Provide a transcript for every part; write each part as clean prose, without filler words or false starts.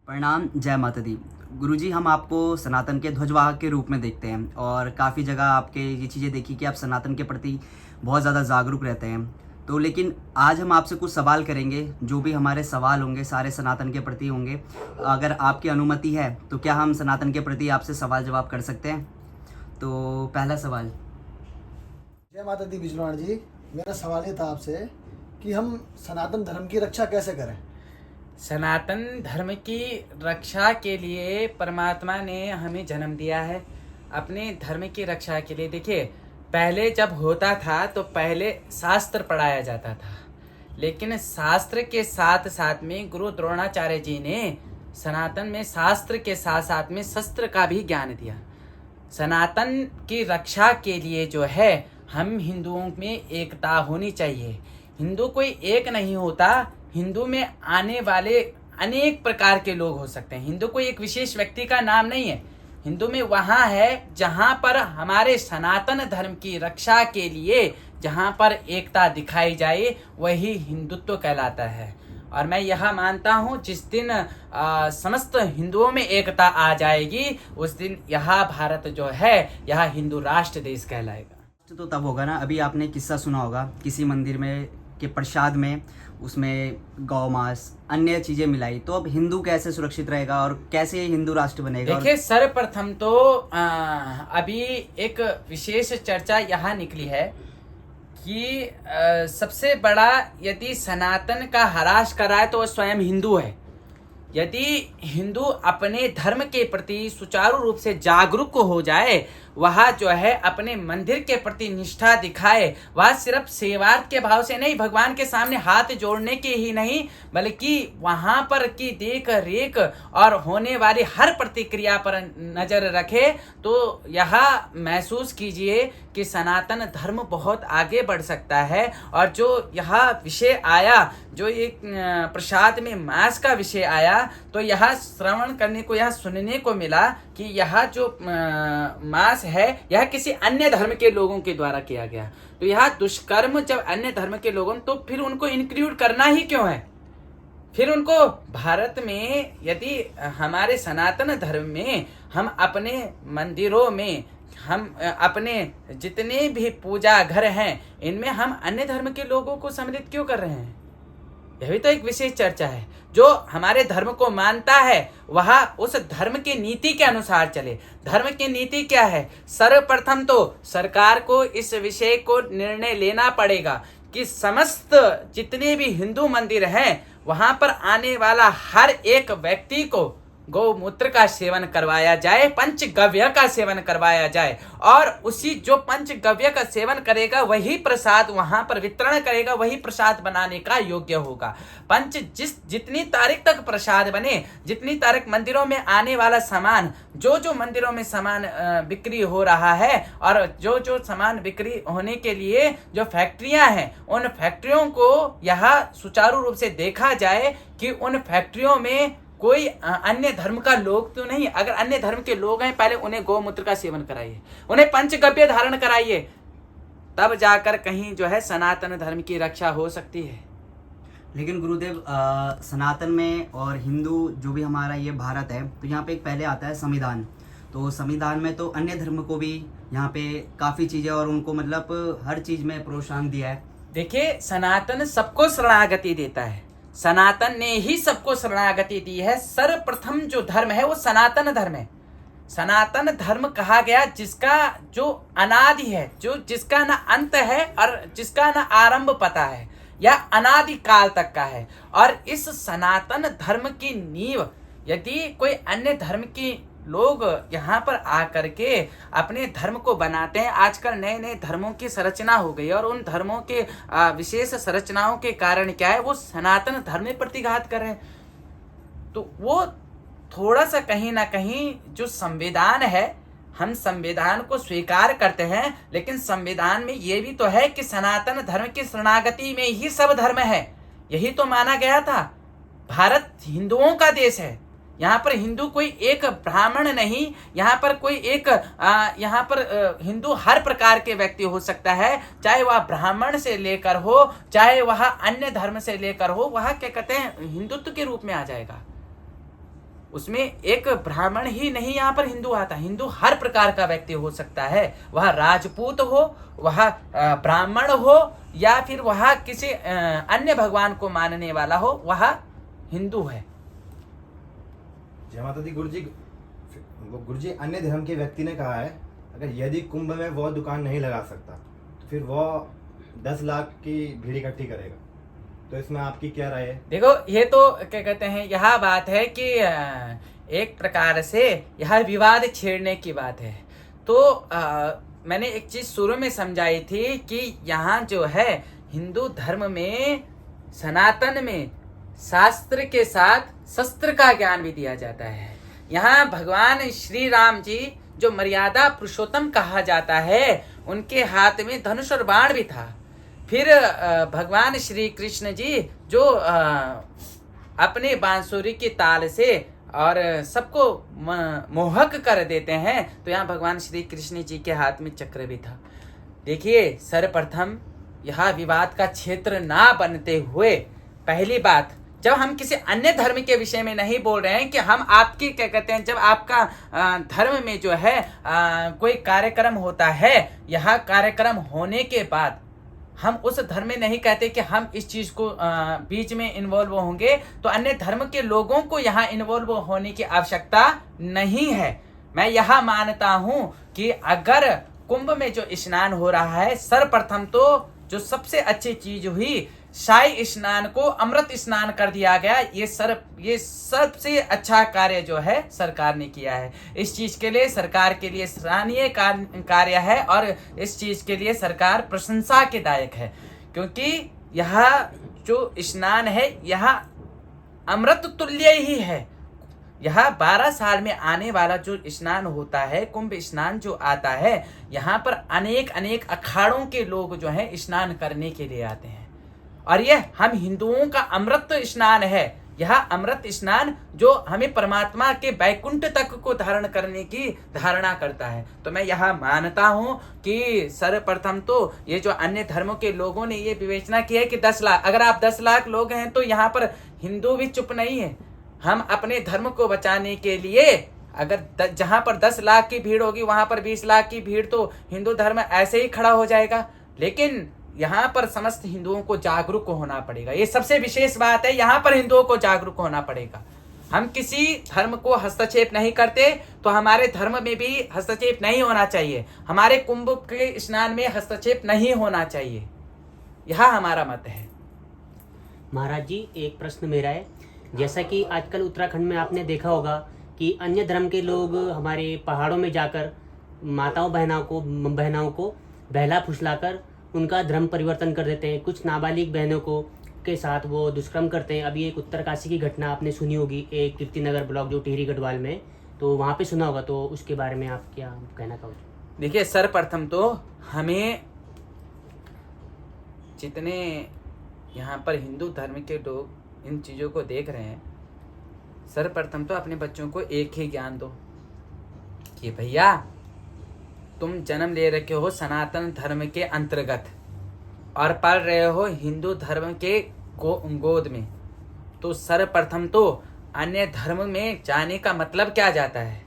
प्रणाम, जय माता दी। गुरुजी, हम आपको सनातन के ध्वजवाहक के रूप में देखते हैं और काफ़ी जगह आपके ये चीज़ें देखी कि आप सनातन के प्रति बहुत ज़्यादा जागरूक रहते हैं। तो लेकिन आज हम आपसे कुछ सवाल करेंगे, जो भी हमारे सवाल होंगे सारे सनातन के प्रति होंगे। अगर आपकी अनुमति है तो क्या हम सनातन के प्रति आपसे सवाल जवाब कर सकते हैं? तो पहला सवाल। जय माता दी बिजनौर जी। मेरा सवाल ये था आपसे कि हम सनातन धर्म की रक्षा कैसे करें। सनातन धर्म की रक्षा के लिए परमात्मा ने हमें जन्म दिया है। अपने धर्म की रक्षा के लिए देखिए, पहले जब होता था तो पहले शास्त्र पढ़ाया जाता था, लेकिन शास्त्र के साथ साथ में गुरु द्रोणाचार्य जी ने सनातन में शास्त्र के साथ साथ में शस्त्र का भी ज्ञान दिया। सनातन की रक्षा के लिए जो है, हम हिंदुओं में एकता होनी चाहिए। हिंदू कोई एक नहीं होता। हिंदू में आने वाले अनेक प्रकार के लोग हो सकते हैं। हिंदू कोई एक विशेष व्यक्ति का नाम नहीं है। हिंदू में वहाँ है जहाँ पर हमारे सनातन धर्म की रक्षा के लिए जहाँ पर एकता दिखाई जाए, वही हिंदुत्व कहलाता है। और मैं यह मानता हूँ, जिस दिन समस्त हिंदुओं में एकता आ जाएगी, उस दिन यह भारत जो है, यह हिंदू राष्ट्र देश कहलाएगा। तो तब होगा ना, अभी आपने किस्सा सुना होगा, किसी मंदिर में के प्रसाद में उसमें गौ मांस अन्य चीजें मिलाई, तो अब हिंदू कैसे सुरक्षित रहेगा और कैसे हिंदू राष्ट्र बनेगा? देखिए, सर्वप्रथम तो अभी एक विशेष चर्चा यहाँ निकली है कि सबसे बड़ा यदि सनातन का ह्रास कराए तो वह स्वयं हिंदू है। यदि हिंदू अपने धर्म के प्रति सुचारू रूप से जागरूक हो जाए, वह जो है अपने मंदिर के प्रति निष्ठा दिखाए, वह सिर्फ सेवार्थ के भाव से नहीं, भगवान के सामने हाथ जोड़ने के ही नहीं, बल्कि वहां पर की देख रेख और होने वाली हर प्रतिक्रिया पर नजर रखे, तो यह महसूस कीजिए कि सनातन धर्म बहुत आगे बढ़ सकता है। और जो यह विषय आया, जो एक प्रसाद में मांस का विषय आया, तो यह श्रवण करने को, यह सुनने को मिला कि यह जो मांस है, यह किसी अन्य धर्म के लोगों के द्वारा किया गया। तो यह दुष्कर्म जब अन्य धर्म के लोगों, तो फिर उनको इंक्लूड करना ही क्यों है? फिर उनको भारत में, यदि हमारे सनातन धर्म में हम अपने मंदिरों में, हम अपने जितने भी पूजा घर हैं, इनमें हम अन्य धर्म के लोगों को सम्मिलित क्यों कर रहे हैं? यह भी तो एक विशेष चर्चा है। जो हमारे धर्म को मानता है, वह उस धर्म की नीति के अनुसार चले। धर्म की नीति क्या है? सर्वप्रथम तो सरकार को इस विषय को निर्णय लेना पड़ेगा कि समस्त जितने भी हिंदू मंदिर हैं, वहां पर आने वाला हर एक व्यक्ति को गौमूत्र का सेवन करवाया जाए, पंचगव्य का सेवन करवाया जाए, और उसी जो पंचगव्य का सेवन करेगा वही प्रसाद वहां पर वितरण करेगा, वही प्रसाद बनाने का योग्य होगा। जितनी तारीख तक प्रसाद बने, जितनी तारीख मंदिरों में आने वाला सामान, जो मंदिरों में सामान बिक्री हो रहा है, और जो सामान बिक्री होने के लिए जो फैक्ट्रियां हैं, उन फैक्ट्रियों को यह सुचारू रूप से देखा जाए कि उन फैक्ट्रियों में कोई अन्य धर्म का लोग तो नहीं। अगर अन्य धर्म के लोग हैं, पहले उन्हें गौमूत्र का सेवन कराइए, उन्हें पंचगव्य धारण कराइए, तब जाकर कहीं जो है सनातन धर्म की रक्षा हो सकती है। लेकिन गुरुदेव, सनातन में और हिंदू जो भी हमारा ये भारत है, तो यहाँ पे एक पहले आता है संविधान। तो संविधान में तो अन्य धर्म को भी यहाँ पे काफ़ी चीज़ें, और उनको मतलब हर चीज़ में प्रोत्साहन दिया है। देखिए, सनातन सबको शरणागति देता है। सनातन ने ही सबको शरणागति दी है। सर्वप्रथम जो धर्म है वो सनातन धर्म है। सनातन धर्म कहा गया जिसका जो अनादि है, जो जिसका ना अंत है और जिसका ना आरंभ पता है, या अनादि काल तक का है। और इस सनातन धर्म की नींव यदि कोई अन्य धर्म की लोग यहाँ पर आकर के अपने धर्म को बनाते हैं, आजकल नए नए धर्मों की संरचना हो गई, और उन धर्मों के विशेष संरचनाओं के कारण क्या है, वो सनातन धर्म में प्रतिघात कर रहे हैं। तो वो थोड़ा सा कहीं ना कहीं जो संविधान है, हम संविधान को स्वीकार करते हैं, लेकिन संविधान में ये भी तो है कि सनातन धर्म की शरणागति में ही सब धर्म है। यही तो माना गया था। भारत हिंदुओं का देश है। यहाँ पर हिंदू कोई एक ब्राह्मण नहीं, यहाँ पर कोई एक यहाँ पर हिंदू हर प्रकार के व्यक्ति हो सकता है, चाहे वह ब्राह्मण से लेकर हो, चाहे वह अन्य धर्म से लेकर हो, वह क्या कहते हैं हिंदुत्व के रूप में आ जाएगा। उसमें एक ब्राह्मण ही नहीं यहाँ पर हिंदू आता, हिंदू हर प्रकार का व्यक्ति हो सकता है, वह राजपूत हो, वह ब्राह्मण हो, या फिर वह किसी अन्य भगवान को मानने वाला हो, वह हिंदू है। जय माता दी। गुरु जी अन्य धर्म के व्यक्ति ने कहा है अगर यदि कुंभ में वो दुकान नहीं लगा सकता तो फिर वो 10 लाख की भीड़ इकट्ठी करेगा, तो इसमें आपकी क्या राय है? देखो, ये तो क्या कहते हैं, यह बात है कि एक प्रकार से यह विवाद छेड़ने की बात है। तो मैंने एक चीज शुरू में समझाई थी कि यहाँ जो है हिंदू धर्म में, सनातन में शास्त्र के साथ शस्त्र का ज्ञान भी दिया जाता है। यहाँ भगवान श्री राम जी जो मर्यादा पुरुषोत्तम कहा जाता है, उनके हाथ में धनुष और बाण भी था। फिर भगवान श्री कृष्ण जी जो अपने बांसुरी की ताल से और सबको मोहक कर देते हैं, तो यहाँ भगवान श्री कृष्ण जी के हाथ में चक्र भी था। देखिए, सर्वप्रथम यह विवाद का क्षेत्र ना बनते हुए, पहली बात, जब हम किसी अन्य धर्म के विषय में नहीं बोल रहे हैं कि हम आपकी क्या कहते हैं, जब आपका धर्म में जो है कोई कार्यक्रम होता है, यह कार्यक्रम होने के बाद हम उस धर्म में नहीं कहते कि हम इस चीज को बीच में इन्वॉल्व होंगे, तो अन्य धर्म के लोगों को यहाँ इन्वॉल्व होने की आवश्यकता नहीं है। मैं यह मानता हूं कि अगर कुंभ में जो स्नान हो रहा है, सर्वप्रथम तो जो सबसे अच्छी चीज हुई, शाही स्नान को अमृत स्नान कर दिया गया। ये सबसे अच्छा कार्य जो है सरकार ने किया है। इस चीज के लिए सरकार के लिए सराहनीय कार्य है और इस चीज के लिए सरकार प्रशंसा के दायक है, क्योंकि यह जो स्नान है यह अमृत तुल्य ही है। यह 12 साल में आने वाला जो स्नान होता है, कुंभ स्नान जो आता है, यहाँ पर अनेक अखाड़ों के लोग जो है स्नान करने के लिए आते हैं, और यह हम हिंदुओं का अमृत स्नान है। यह अमृत स्नान जो हमें परमात्मा के बैकुंठ तक को धारण करने की धारणा करता है। तो मैं यह मानता हूं कि सर्वप्रथम तो ये जो अन्य धर्मों के लोगों ने ये विवेचना की है कि 10 लाख, अगर आप 10 लाख लोग हैं तो यहाँ पर हिंदू भी चुप नहीं है। हम अपने धर्म को बचाने के लिए अगर जहां पर 10 लाख की भीड़ होगी वहां पर 20 लाख की भीड़, तो हिंदू धर्म ऐसे ही खड़ा हो जाएगा। लेकिन यहाँ पर समस्त हिंदुओं को जागरूक होना पड़ेगा। ये सबसे विशेष बात है, यहाँ पर हिंदुओं को जागरूक होना पड़ेगा। हम किसी धर्म को हस्तक्षेप नहीं करते, तो हमारे धर्म में भी हस्तक्षेप नहीं होना चाहिए। हमारे कुंभ के स्नान में हस्तक्षेप नहीं होना चाहिए, यह हमारा मत है। महाराज जी, एक प्रश्न मेरा है। जैसा कि आजकल उत्तराखंड में आपने देखा होगा कि अन्य धर्म के लोग हमारे पहाड़ों में जाकर माताओं बहनाओं को बहला फुसलाकर उनका धर्म परिवर्तन कर देते हैं। कुछ नाबालिग बहनों को के साथ वो दुष्कर्म करते हैं। अभी एक उत्तरकाशी की घटना आपने सुनी होगी, एक कीर्तिनगर ब्लॉक जो टिहरी गढ़वाल में, तो वहाँ पे सुना होगा, तो उसके बारे में आप क्या कहना चाहोगे? देखिए, सर्वप्रथम तो हमें जितने यहाँ पर हिंदू धर्म के लोग इन चीज़ों को देख रहे हैं, सर्वप्रथम तो अपने बच्चों को एक ही ज्ञान दो कि भैया तुम जन्म ले रखे हो सनातन धर्म के अंतर्गत और पढ़ रहे हो हिंदू धर्म के गोद में, तो सर्वप्रथम तो अन्य धर्म में जाने का मतलब क्या जाता है,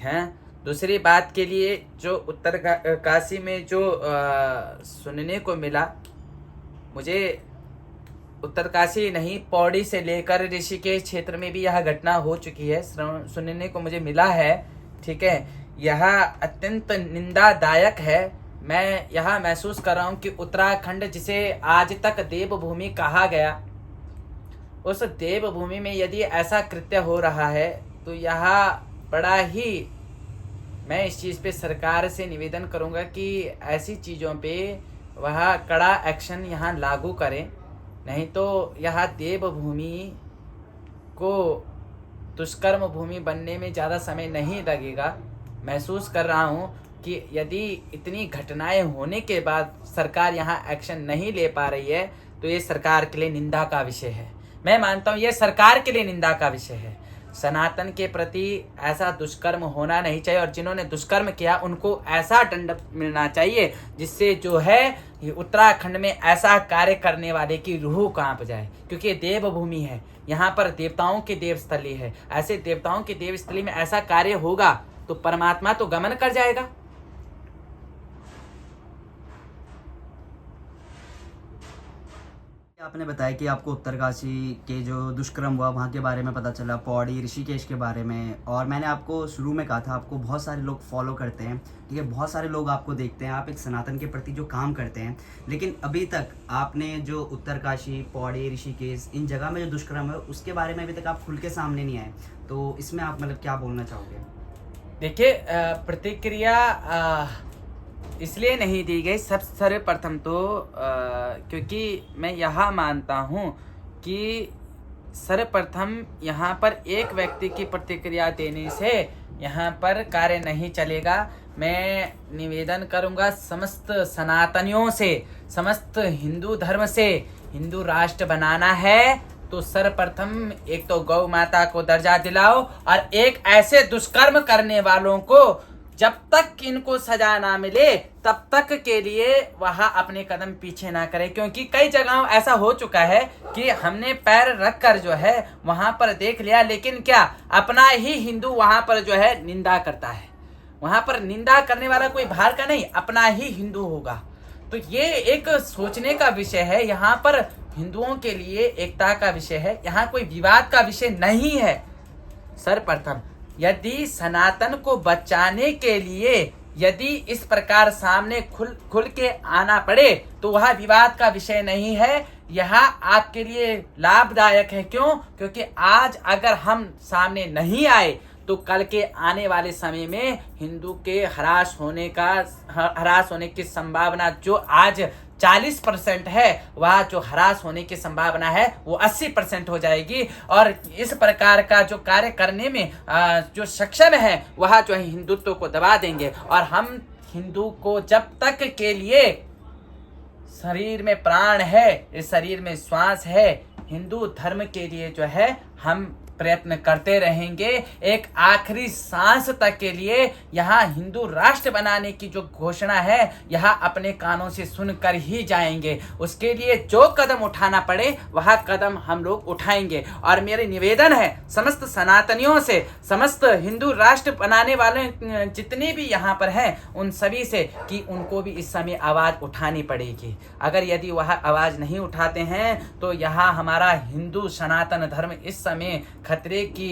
हैं? दूसरी बात के लिए जो उत्तरकाशी में जो सुनने को मिला, मुझे उत्तरकाशी नहीं, पौड़ी से लेकर ऋषिकेश क्षेत्र में भी यह घटना हो चुकी है, सुनने को मुझे मिला है। ठीक है, यह अत्यंत निंदादायक है। मैं यह महसूस कर रहा हूँ कि उत्तराखंड जिसे आज तक देवभूमि कहा गया, उस देवभूमि में यदि ऐसा कृत्य हो रहा है तो यह बड़ा ही, मैं इस चीज़ पे सरकार से निवेदन करूँगा कि ऐसी चीज़ों पे वह कड़ा एक्शन यहाँ लागू करें, नहीं तो यह देवभूमि को दुष्कर्म भूमि बनने में ज़्यादा समय नहीं लगेगा। महसूस कर रहा हूँ कि यदि इतनी घटनाएं होने के बाद सरकार यहाँ एक्शन नहीं ले पा रही है तो ये सरकार के लिए निंदा का विषय है। मैं मानता हूँ ये सरकार के लिए निंदा का विषय है। सनातन के प्रति ऐसा दुष्कर्म होना नहीं चाहिए, और जिन्होंने दुष्कर्म किया उनको ऐसा दंड मिलना चाहिए जिससे जो है ये उत्तराखंड में ऐसा कार्य करने वाले की रूह कांप जाए, क्योंकि ये देवभूमि है, यहाँ पर देवताओं की देवस्थली है। ऐसे देवताओं की देवस्थली में ऐसा कार्य होगा तो परमात्मा तो गमन कर जाएगा। आपने बताया कि आपको उत्तरकाशी के जो दुष्कर्म हुआ वहाँ के बारे में पता चला, पौड़ी ऋषिकेश के बारे में, और मैंने आपको शुरू में कहा था आपको बहुत सारे लोग फॉलो करते हैं, ठीक है, बहुत सारे लोग आपको देखते हैं, आप एक सनातन के प्रति जो काम करते हैं, लेकिन अभी तक आपने जो उत्तरकाशी, पौड़ी, ऋषिकेश इन जगह में जो दुष्कर्म है उसके बारे में अभी तक आप खुल के सामने नहीं आए, तो इसमें आप मतलब क्या बोलना चाहोगे? देखिए, प्रतिक्रिया इसलिए नहीं दी गई सर्वप्रथम तो क्योंकि मैं यह मानता हूँ कि सर्वप्रथम यहाँ पर एक व्यक्ति की प्रतिक्रिया देने से यहाँ पर कार्य नहीं चलेगा। मैं निवेदन करूँगा समस्त सनातनियों से, समस्त हिंदू धर्म से, हिंदू राष्ट्र बनाना है तो सर्वप्रथम एक तो गौ माता को दर्जा दिलाओ, और एक ऐसे दुष्कर्म करने वालों को जब तक इनको सजा ना मिले तब तक के लिए वह अपने कदम पीछे ना करे। क्योंकि कई जगहों ऐसा हो चुका है कि हमने पैर रख कर जो है वहां पर देख लिया, लेकिन क्या अपना ही हिंदू वहां पर जो है निंदा करता है। वहां पर निंदा करने वाला कोई बाहर का नहीं, अपना ही हिंदू होगा। तो ये एक सोचने का विषय है। यहाँ पर हिंदुओं के लिए एकता का विषय है, यहाँ कोई विवाद का विषय नहीं है। सर्वप्रथम यदि सनातन को बचाने के लिए यदि इस प्रकार सामने खुल के आना पड़े तो वह विवाद का विषय नहीं है, यह आपके लिए लाभदायक है। क्यों? क्योंकि आज अगर हम सामने नहीं आए तो कल के आने वाले समय में हिंदू के हरास होने की संभावना जो आज 40% है, वह जो हरास होने की संभावना है वो 80% हो जाएगी। और इस प्रकार का जो कार्य करने में जो सक्षम है वह जो है हिंदुत्व को दबा देंगे। और हम हिंदू को जब तक के लिए शरीर में प्राण है, इस शरीर में श्वास है, हिंदू धर्म के लिए जो है हम प्रयत्न करते रहेंगे। एक आखिरी सांस तक के लिए यहाँ हिंदू राष्ट्र बनाने की जो घोषणा है यह अपने कानों से सुनकर ही जाएंगे। उसके लिए जो कदम उठाना पड़े वह कदम हम लोग उठाएंगे। और मेरे निवेदन है समस्त सनातनियों से, समस्त हिंदू राष्ट्र बनाने वाले जितने भी यहाँ पर हैं उन सभी से कि उनको भी इस समय आवाज उठानी पड़ेगी। अगर यदि वह आवाज नहीं उठाते हैं तो यहाँ हमारा हिंदू सनातन धर्म इस समय खतरे की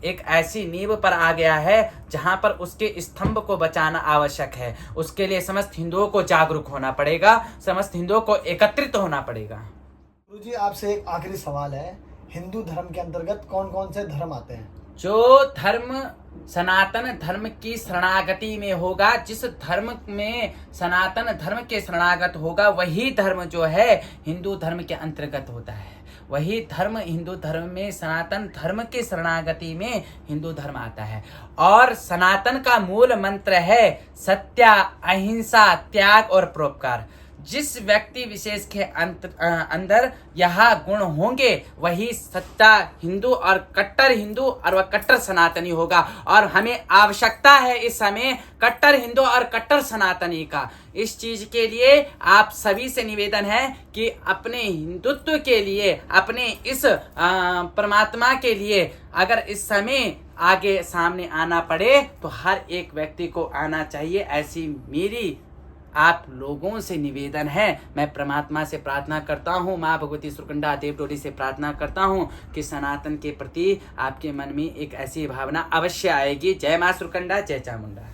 एक ऐसी नींव पर आ गया है जहां पर उसके स्तंभ को बचाना आवश्यक है। उसके लिए समस्त हिंदुओं को जागरूक होना पड़ेगा, समस्त हिंदुओं को एकत्रित होना पड़ेगा। गुरुजी आपसे एक आखिरी सवाल है, हिंदू धर्म के अंतर्गत कौन कौन से धर्म आते हैं? जो धर्म सनातन धर्म की शरणागति में होगा, जिस धर्म में सनातन धर्म के शरणागत होगा वही धर्म जो है हिंदू धर्म के अंतर्गत होता है। वही धर्म हिंदू धर्म में सनातन धर्म के शरणागति में हिंदू धर्म आता है। और सनातन का मूल मंत्र है सत्य, अहिंसा, त्याग और परोपकार। जिस व्यक्ति विशेष के अंदर यह गुण होंगे वही सच्चा हिंदू और कट्टर हिंदू और वह कट्टर सनातनी होगा। और हमें आवश्यकता है इस समय कट्टर हिंदू और कट्टर सनातनी का। इस चीज के लिए आप सभी से निवेदन है कि अपने हिंदुत्व के लिए, अपने इस परमात्मा के लिए अगर इस समय आगे सामने आना पड़े तो हर एक व्यक्ति को आना चाहिए। ऐसी मेरी आप लोगों से निवेदन है। मैं परमात्मा से प्रार्थना करता हूँ, माँ भगवती सुरकंडा देवडोली से प्रार्थना करता हूँ कि सनातन के प्रति आपके मन में एक ऐसी भावना अवश्य आएगी। जय माँ सुरकंडा, जय चामुंडा।